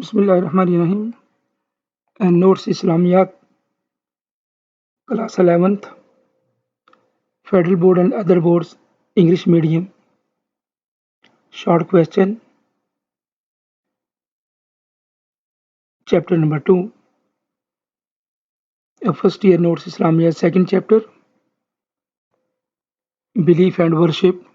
Bismillahirrahmanirrahim. And notes Islamiat, class 11th, Federal Board and other boards, English medium. Short question. Chapter number 2. First year notes Islamiat, second chapter, Belief and Worship.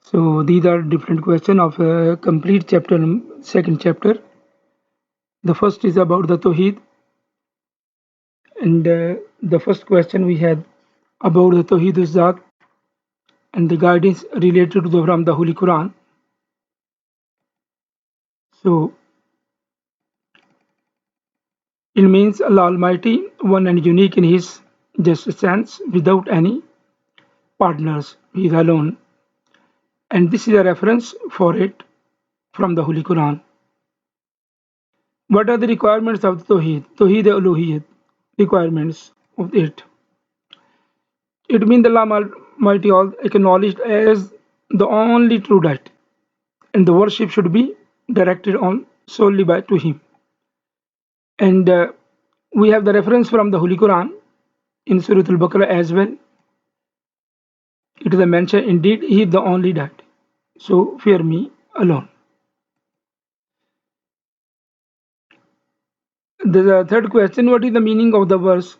So these are different questions of a complete chapter, second chapter. The first is about the Tawheed. And the first question we had about the Tawheed Zat and the guidance related to from the Holy Quran. So it means Allah Almighty, one and unique in His just sense, without any partners. He is alone. And this is a reference for it from the Holy Quran. What are the requirements of the Tawheed? Tawheed Uluhiyyat, requirements of it. It means Allah Almighty acknowledged as the only true deity, and the worship should be directed on solely to Him. And we have the reference from the Holy Quran in Surah Al-Baqarah as well. It is a mention, indeed, He is the only deity. So fear me alone. The third question, what is the meaning of the verse?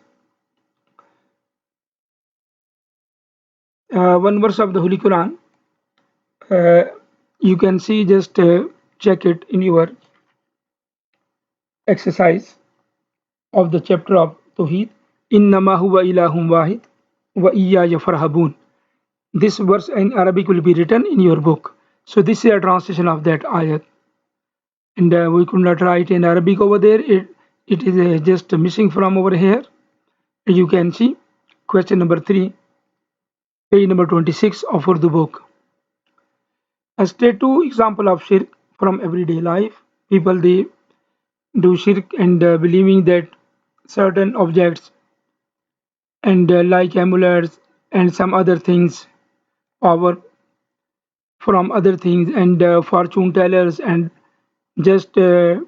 One verse of the Holy Quran. You can see, just check it in your exercise of the chapter of Tawheed. Innama huwa ilahum wahid wa iyaya farhabun. This verse in Arabic will be written in your book. So this is a translation of that ayat. And we could not write in Arabic over there. It is just missing from over here. You can see question number 3, page number 26 of Urdu book. A state 2 example of shirk from everyday life. People, they do shirk and believing that certain objects and like amulets and some other things, power from other things, and fortune tellers, and just to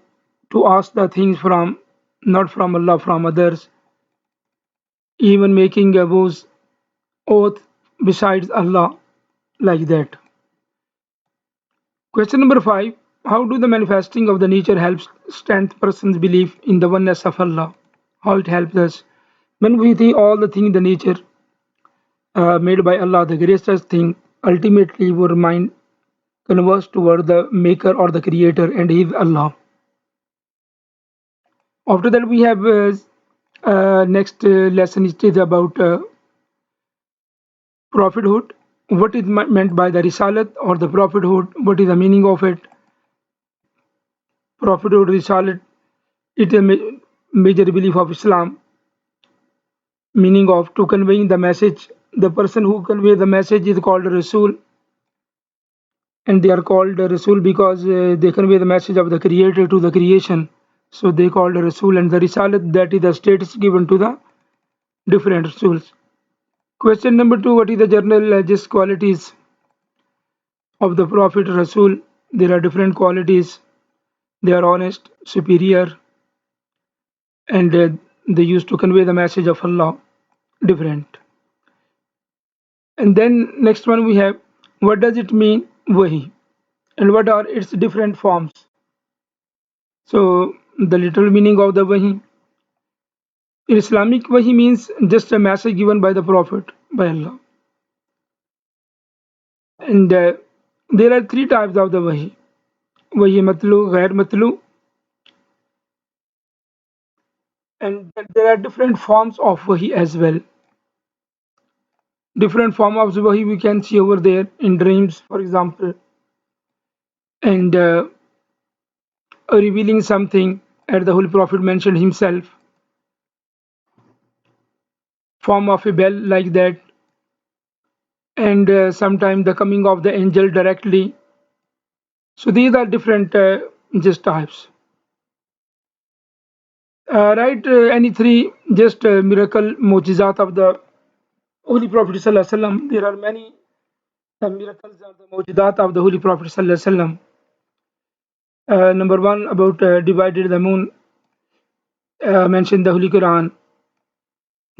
ask the things from not from Allah, from others, even making a oath besides Allah, like that. Question number 5. How do the manifesting of the nature helps strengthen person's belief in the oneness of Allah? How it helps us when we see all the things in the nature made by Allah, the greatest thing, ultimately our mind converts toward the maker or the creator, and He is Allah. After that we have next lesson, it is about prophethood. What is meant by the risalat or the prophethood? What is the meaning of it? Prophethood, risalat, it is a major belief of Islam, meaning of to conveying the message. The person who conveys the message is called a Rasul, and they are called a Rasul because they convey the message of the creator to the creation. So they called a Rasul, and the risalat, that is the status given to the different Rasuls. Question number 2, what is the general just qualities of the Prophet Rasul? There are different qualities. They are honest, superior, and they used to convey the message of Allah, different. And then next one we have, what does it mean Wahi, and what are its different forms? So the literal meaning of the Wahi. In Islamic, Wahi means just a message given by the Prophet, by Allah. And there are 3 types of the Wahi. Wahi matlu, ghair matlu, and there are different forms of Wahi as well. Different form of Wahi we can see over there in dreams, for example, and revealing something, as the Holy Prophet mentioned himself, form of a bell like that, and sometimes the coming of the angel directly. So these are different just types. Write any 3 just miracle mujizat of the Holy Prophet Sallallahu Alaihi Wasallam. There are many miracles of the mujizat of the Holy Prophet Sallallahu Alaihi Wasallam. Number one, about divided the moon, mentioned the Holy Quran,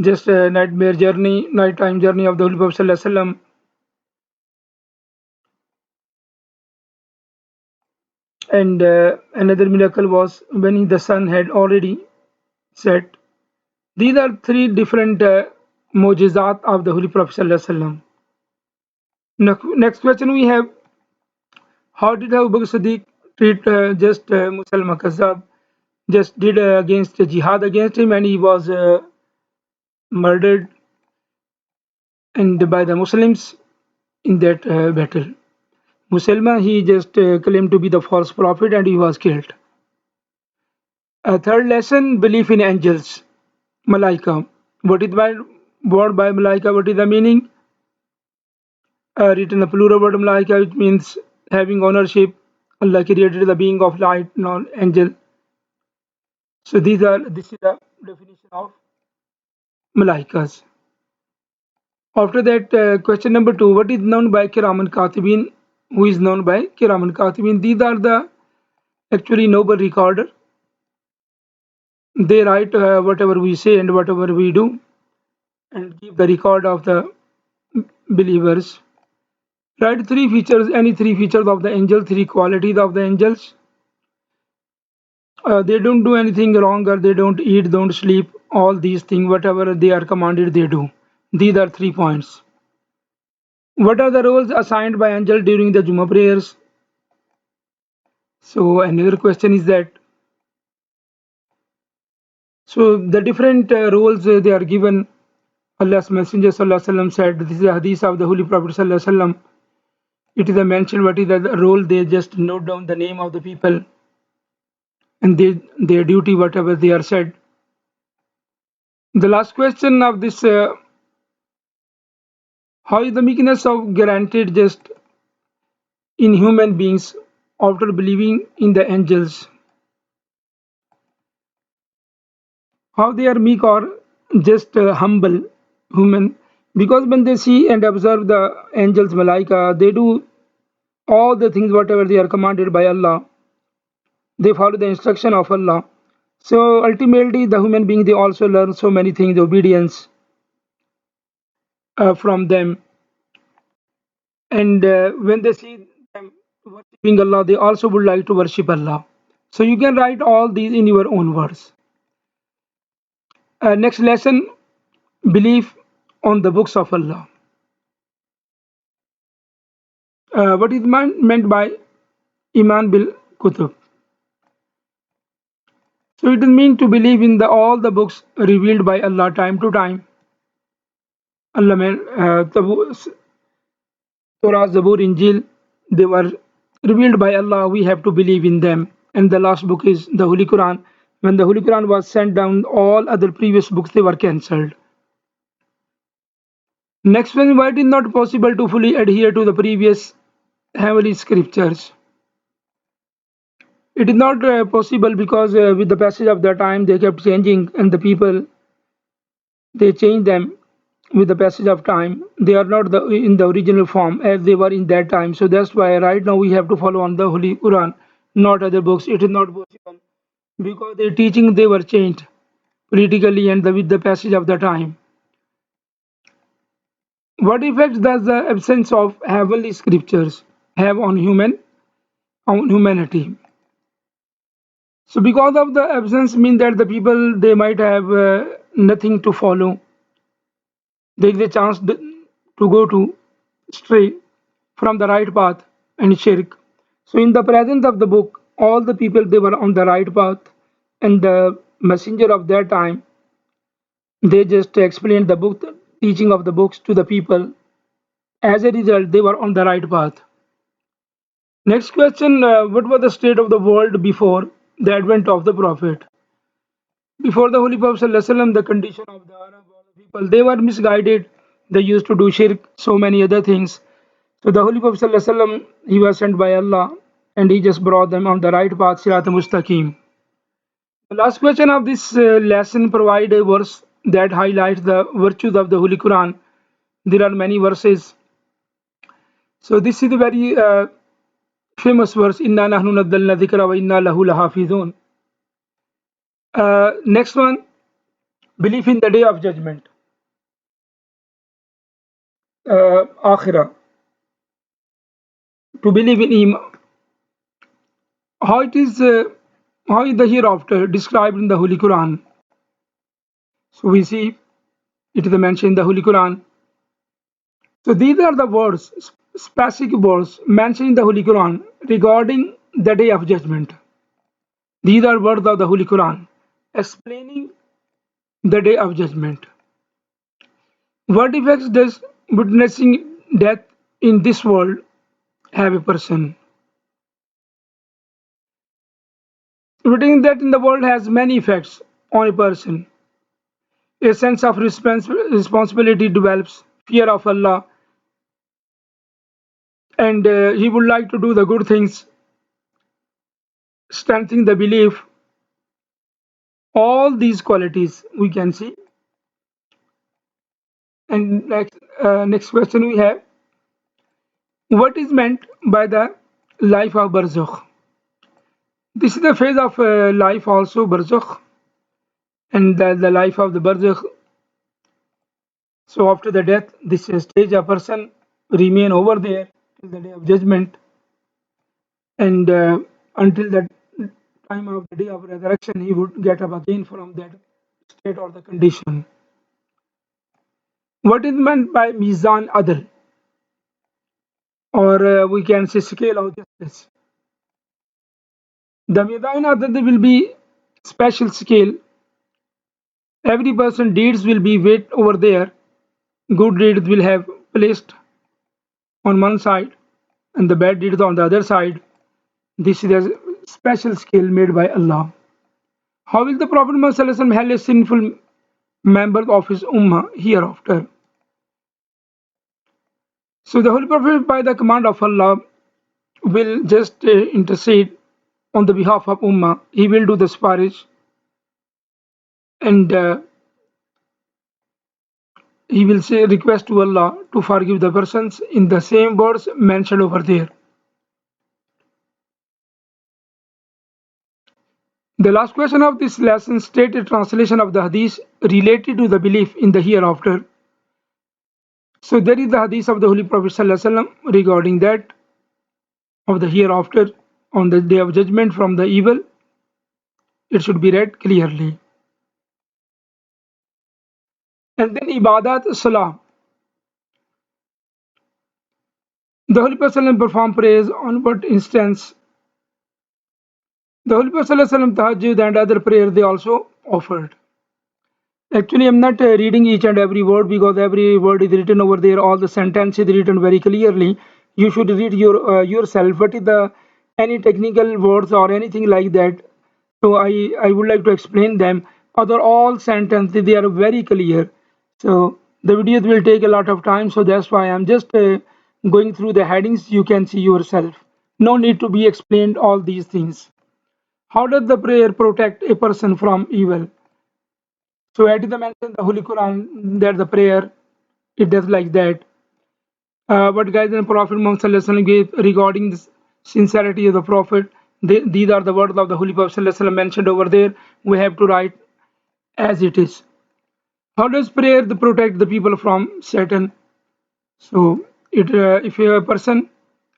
just a nightmare journey, nighttime journey of the Holy Prophet Sallallahu Alaihi Wasallam. And another miracle was when the sun had already set. These are three different mujizat of the Holy Prophet Sallallahu Alaihi Wasallam. Next question we have: how did Abu Bakr Siddiq treat just Musalma Kazzab? Just did against jihad against him, and he was murdered and by the Muslims in that battle. Musalma, he just claimed to be the false prophet and he was killed. Third lesson: belief in angels, Malaika. What is by word by Malaika? What is the meaning? Written a plural word Malaika, which means having ownership. Allah created the being of light, non angel. So this is the definition of Malaikas. After that, question number two: what is known by Kiraman Katibin? Who is known by Kiraman Katibin? These are the actually noble recorder. They write whatever we say and whatever we do, and keep the record of the believers. Write three features, any three features of the angel, three qualities of the angels. They don't do anything wrong, or they don't eat, don't sleep. All these things, whatever they are commanded, they do. These are 3 points. What are the roles assigned by angel during the Juma prayers? So another question is that, so the different roles they are given. Allah's Messenger Sallallahu Alaihi Wasallam said, this is a hadith of the Holy Prophet Sallallahu Alaihi Wasallam. It is a mention what is the role. They just note down the name of the people and their duty, whatever they are said. The last question of this: how is the meekness of granted just in human beings after believing in the angels? How they are meek or just humble human? Because when they see and observe the angels, Malaika, they do all the things whatever they are commanded by Allah. They follow the instruction of Allah. So ultimately, the human being, they also learn so many things, obedience from them. And when they see them worshipping Allah, they also would like to worship Allah. So you can write all these in your own words. Next lesson: belief on the books of Allah. What is meant by Iman bil Kutub? So it means to believe in all the books revealed by Allah time to time. Allah Torah, Zabur, Injil, they were revealed by Allah. We have to believe in them. And the last book is the Holy Quran. When the Holy Quran was sent down, all other previous books they were cancelled. Next one: why it is not possible to fully adhere to the previous heavenly scriptures? It is not possible because with the passage of the time they kept changing, and the people they change them with the passage of time. They are not in the original form as they were in that time. So that's why right now we have to follow on the Holy Quran, not other books. It is not possible because their teaching they were changed politically and with the passage of the time. What effect does the absence of heavenly scriptures have on humanity? So because of the absence mean that the people they might have nothing to follow. There is a chance to go to stray from the right path and shirk. So in the presence of the book, all the people they were on the right path, and the messenger of their time they just explained the book, the teaching of the books to the people. As a result, they were on the right path. Next question: what was the state of the world before the advent of the Prophet? Before the Holy Prophet Sallallahu Alaihi Wasallam, the condition of the Arab people, they were misguided. They used to do shirk, so many other things. So the Holy Prophet Sallallahu Alaihi Wasallam, he was sent by Allah and he just brought them on the right path, Sirat Mustaqim. The last question of this lesson provide a verse that highlights the virtues of the Holy Quran. There are many verses. So this is very famous verse, Inna nahnu nazzalna dhikra wa inna lahu lahafizun. Next one, belief in the day of judgment, akhirah. To believe in him, how it is, how is the hereafter described in the Holy Quran. So we see it is mentioned in the Holy Quran. So these are the words, specific words mentioned in the Holy Quran regarding the day of judgment. These are words of the Holy Quran explaining the day of judgment. What effects does witnessing death in this world have a person? Witnessing death in the world has many effects on a person. A sense of responsibility develops, fear of Allah, and he would like to do the good things, strengthening the belief. All these qualities we can see. And next question we have: what is meant by the life of barzakh? This is the phase of life also barzakh, and the life of the barzakh. So after the death, this stage a person remain over there till the day of judgment, and until the time of the day of resurrection, he would get up again from that state or the condition. What is meant by mizan adl, or we can say scale of justice? The mizan adl will be special scale. Every person deeds will be weighed over there. Good deeds will have placed on one side, and the bad deeds on the other side. This is a special scale made by Allah. How will the Prophet Muhammad held a sinful member of his ummah hereafter? So the Holy Prophet, by the command of Allah, will just intercede on the behalf of ummah. He will do the siparish, and he will say request to Allah to forgive the persons in the same words mentioned over there. The last question of this lesson states a translation of the hadith related to the belief in the hereafter. So there is the hadith of the Holy Prophet ﷺ regarding that of the hereafter on the day of judgment from the evil. It should be read clearly. And then ibadat salah. The Holy Prophet ﷺ performed prayers on what instance? The Holy Prophet ﷺ tahajjud and other prayers they also offered. Actually, I'm not reading each and every word because every word is written over there. All the sentence is written very clearly. You should read yourself. What is the any technical words or anything like that? So I would like to explain them. Other all sentences they are very clear. So the videos will take a lot of time. So that's why I'm just going through the headings. You can see yourself. No need to be explained all these things. How does the prayer protect a person from evil? So it is mentioned in the Holy Quran that the prayer it does like that. But guys, the Prophet Muhammad Sallallahu Alaihi Wasallam gave regarding the sincerity of the Prophet. These are the words of the Holy Prophet Sallallahu Alaihi Wasallam mentioned over there. We have to write as it is. How does prayer protect the people from Satan? So if a person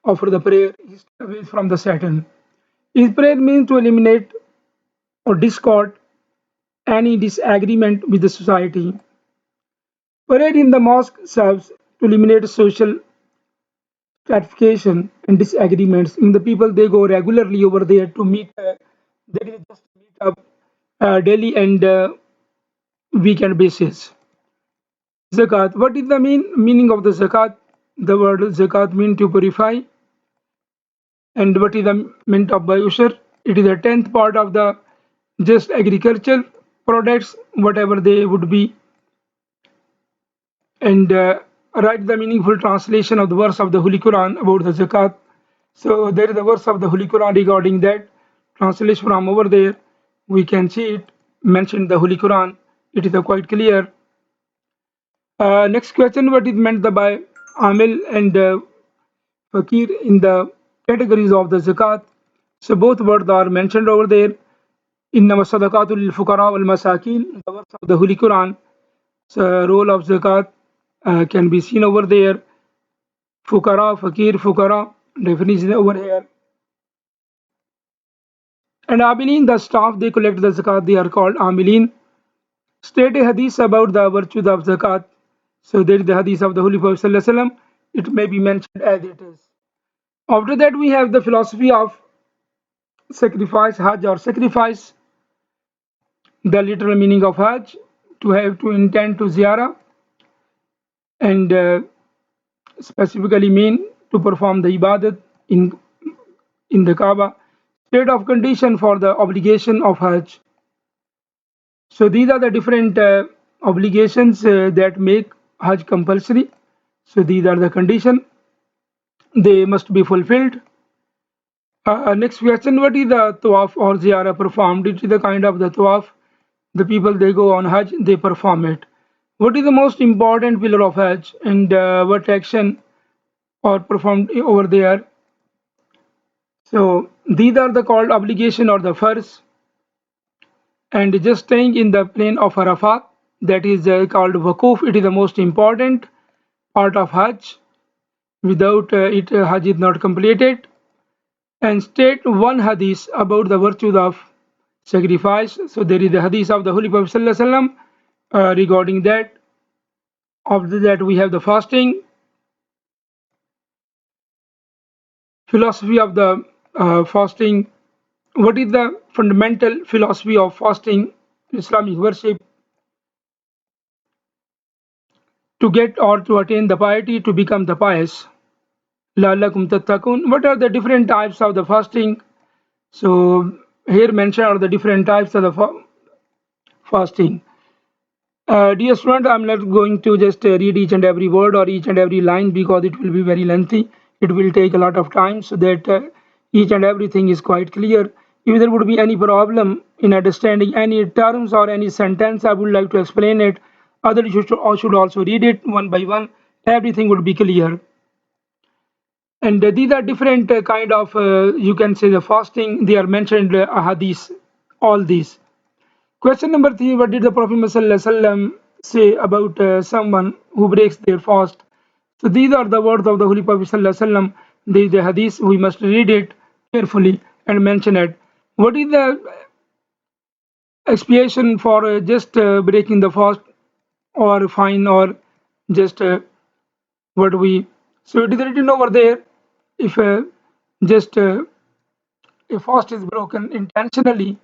offer the prayer, he stays away from the Satan. His prayer means to eliminate or discord any disagreement with the society. Prayer in the mosque serves to eliminate social stratification and disagreements. In the people they go regularly over there to meet. They just meet up daily and weekend basis. Zakat. What is the meaning of the zakat? The word zakat means to purify. And what is the meant of by usher? It is a tenth part of the just agriculture products, whatever they would be, and write the meaningful translation of the verse of the Holy Quran about the zakat. So there is a verse of the Holy Quran regarding that. Translation from over there, we can see it mentioned in the Holy Quran. It is quite clear. Next question: what is meant by amil and fakir in the categories of the zakat. So both words are mentioned over there. إنما الصدقات للفقراء والمساكين, the verse of the Holy Quran. So role of zakat can be seen over there. Fukara, fakir, fukara, definition over here. And amilin, the staff, they collect the zakat, they are called amilin. State a hadith about the virtues of zakat. So there is the hadith of the Holy Prophet Sallallahu Alaihi Wasallam. It may be mentioned as it is. After that, we have the philosophy of sacrifice, Hajj or sacrifice. The literal meaning of Hajj, to have to intend to ziyarah, and specifically mean to perform the ibadat in the Kaaba. State of condition for the obligation of Hajj. So these are the different obligations that make Hajj compulsory. So these are the condition, they must be fulfilled. Next question: what is the tawaf or ziyarah performed? It is the kind of the tawaf the people they go on Hajj, they perform it. What is the most important pillar of Hajj, and what action are performed over there? So these are the called obligation or the first. And just staying in the plain of Arafat, that is called Waquf. It is the most important part of Hajj. Without it, Hajj is not completed. And state one hadith about the virtues of sacrifice. So there is the hadith of the Holy Prophet Sallallahu Alaihi Wasallam regarding that. After that, we have the fasting, philosophy of the fasting. What is the fundamental philosophy of fasting, Islamic worship? To get or to attain the piety, to become the pious. لَعَلَّكُمْ تَتَّقُونَ. What are the different types of the fasting? So here mentioned are the different types of the fasting. Dear student, I'm not going to just read each and every word or each and every line, because it will be very lengthy. It will take a lot of time, so that each and everything is quite clear. If there would be any problem in understanding any terms or any sentence, I would like to explain it. Others should also read it one by one. Everything would be clear. And these are different kind of, you can say, the fasting. They are mentioned hadith, all these. Question number 3: what did the Prophet ﷺ say about someone who breaks their fast? So these are the words of the Holy Prophet ﷺ. The hadith, we must read it carefully and mention it. What is the expiation for just breaking the fast, or fine, or just what we? So it is written over there. If just a fast is broken intentionally,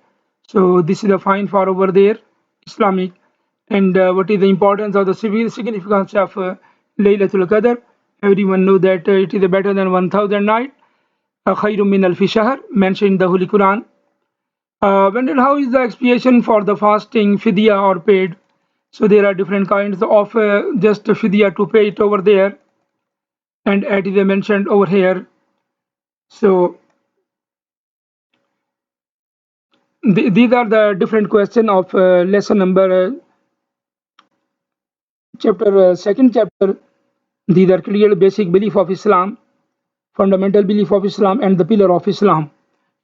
so this is a fine for over there, Islamic. And what is the importance of the civil significance of Laylatul Qadr? Everyone know that it is better than 1000 night. Khayrun min alfi shahr, mentioned in the Holy Quran. When and how is the expiation for the fasting, fidya or paid? So there are different kinds of just fidya to pay it over there, and it is mentioned over here. So these are the different question of lesson number chapter second chapter. These are clear basic belief of Islam, fundamental belief of Islam, and the pillar of Islam.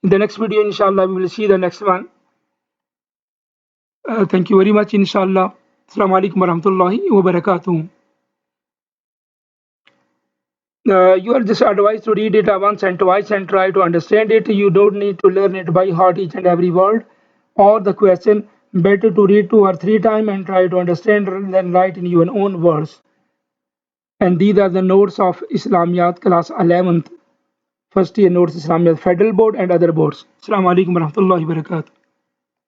In the next video, inshallah, we will see the next one. Thank you very much, inshallah. Assalamu alaikum warahmatullahi wabarakatuh. You are just advised to read it once and twice and try to understand it. You don't need to learn it by heart, each and every word or the question. Better to read 2 or 3 times and try to understand than write in your own words. And these are the notes of Islamiat class 11th, first year notes, Islamiat Federal Board and other boards. Assalamu alaikum warahmatullahi wabarakatuh.